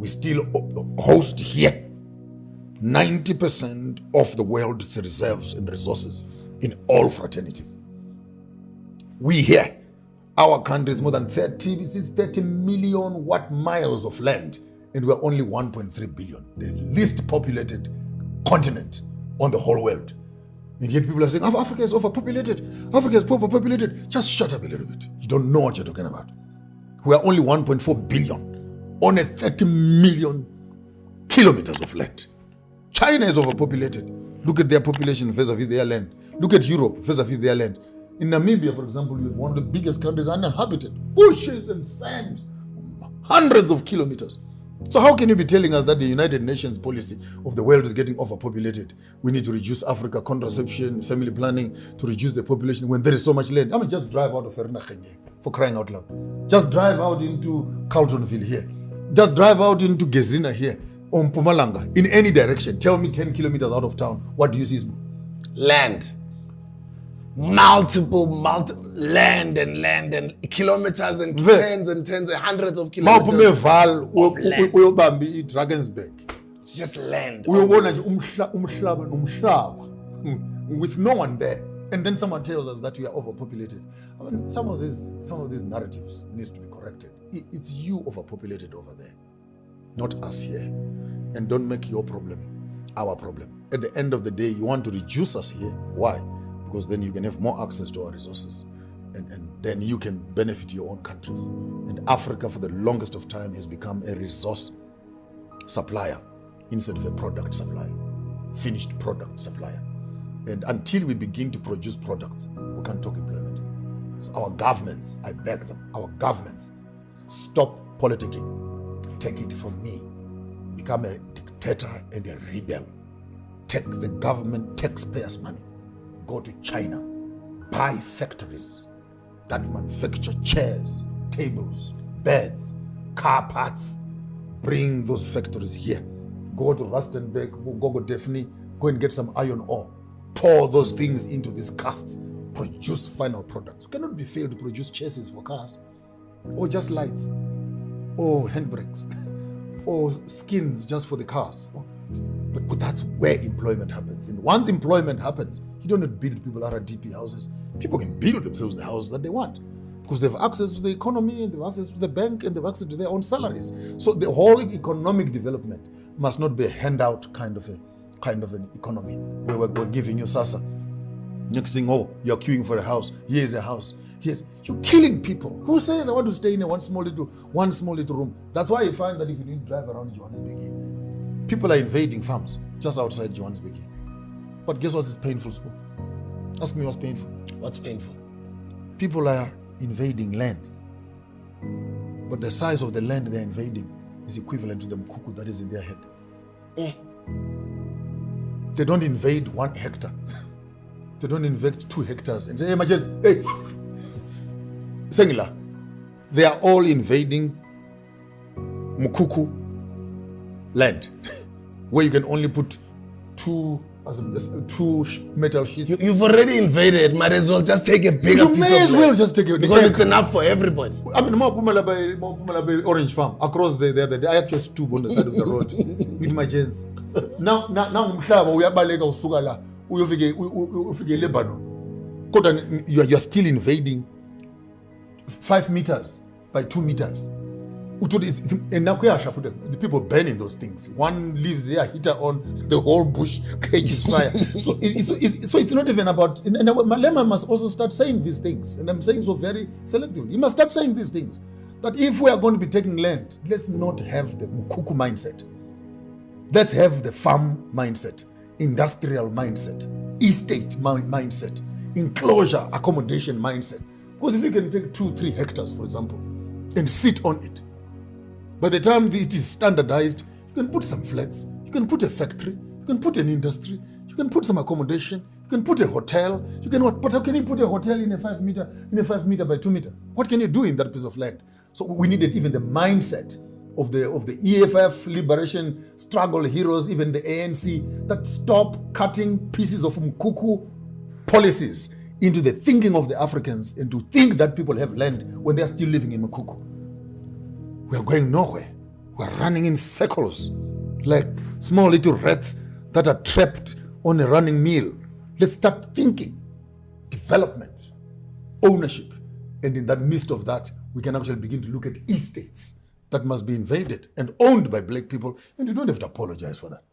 We still host here 90% of the world's reserves and resources in all fraternities. We here, our country is more than 30 million watt miles of land, and we're only 1.3 billion, the least populated continent on the whole world. And yet people are saying, Africa is overpopulated, Africa is overpopulated. Just shut up a little bit. You don't know what you're talking about. We are only 1.4 billion on a 30 million kilometers of land. China is overpopulated. Look at their population vis-a-vis their land. Look at Europe vis-a-vis their land. In Namibia, for example, we have one of the biggest countries uninhabited. Bushes and sand, hundreds of kilometers. So how can you be telling us that the United Nations policy of the world is getting overpopulated? We need to reduce Africa, contraception, family planning to reduce the population when there is so much land. I mean, just drive out of Vereeniging, for crying out loud. Just drive out into Carltonville here. Just drive out into Gezina here, or Mpumalanga, in any direction. Tell me 10 kilometers out of town, what do you see? Land. Multiple land and kilometers and tens and hundreds of kilometers. Drakensberg. It's just land. With no one there. And then someone tells us that we are overpopulated. I mean, some of these narratives needs to be corrected. It's you overpopulated over there, not us here. And don't make your problem our problem. At the end of the day, you want to reduce us here. Why? Because then you can have more access to our resources, and then you can benefit your own countries. And Africa, for the longest of time, has become a resource supplier instead of a product supplier, finished product supplier. And until we begin to produce products, we can't talk employment. So our governments, I beg them, our governments, stop politicking. Take it from me. Become a dictator and a rebel. Take the government taxpayers' money. Go to China, buy factories that manufacture chairs, tables, beds, car parts. Bring those factories here. Go to Rustenburg, go to Daphne, go and get some iron ore. Pour those things into these casts. Produce final products. You cannot be failed to produce chassis for cars, or just lights, or handbrakes, or skins just for the cars. But that's where employment happens. And once employment happens, you don't need to build people RDP houses. People can build themselves the houses that they want because they have access to the economy, and they have access to the bank, and they have access to their own salaries. So the whole economic development must not be a handout kind of an economy where we're giving you SASA. Next thing, you're queuing for a house. Here's a house. You're killing people. Who says I want to stay in one small little room? That's why you find that if you didn't drive around Johannesburg, people are invading farms just outside Johannesburg. But guess what is painful? Ask me what's painful. What's painful? People are invading land. But the size of the land they're invading is equivalent to the mkuku that is in their head. They don't invade 1 hectare. They don't invade 2 hectares and say, hey, Majens, hey, Sengila. They are all invading Mukuku land, where you can only put 2 metal sheets. You've already invaded. Might as well just take a bigger piece of land. You may as well just take it. Because it's enough for everybody. I mean, Pumala Bay Orange Farm, across the I actually stood on the side of the road with my gents. Now, we are balega usugala. We Lebanon. You are still invading 5 meters by 2 meters. And now the people burning those things. One leaves their heater on, the whole bush catches fire. So it's not even about. And Malema must also start saying these things. And I'm saying so very selectively. He must start saying these things. That if we are going to be taking land, let's not have the Mukuku mindset. Let's have the farm mindset, industrial mindset, estate mindset, enclosure accommodation mindset. Because if you can take 2-3 hectares, for example, and sit on it, by the time it is standardized, you can put some flats, you can put a factory, you can put an industry, you can put some accommodation, you can put a hotel, you can what? But how can you put a hotel in a 5 meter by 2 meter? What can you do in that piece of land? So we needed even the mindset of the EFF liberation struggle heroes, even the ANC, that stop cutting pieces of Mkuku policies into the thinking of the Africans and to think that people have land when they are still living in Mkuku. We are going nowhere. We're running in circles like small little rats that are trapped on a running mill. Let's start thinking development, ownership. And in the midst of that, we can actually begin to look at estates that must be invaded and owned by black people. And you don't have to apologize for that.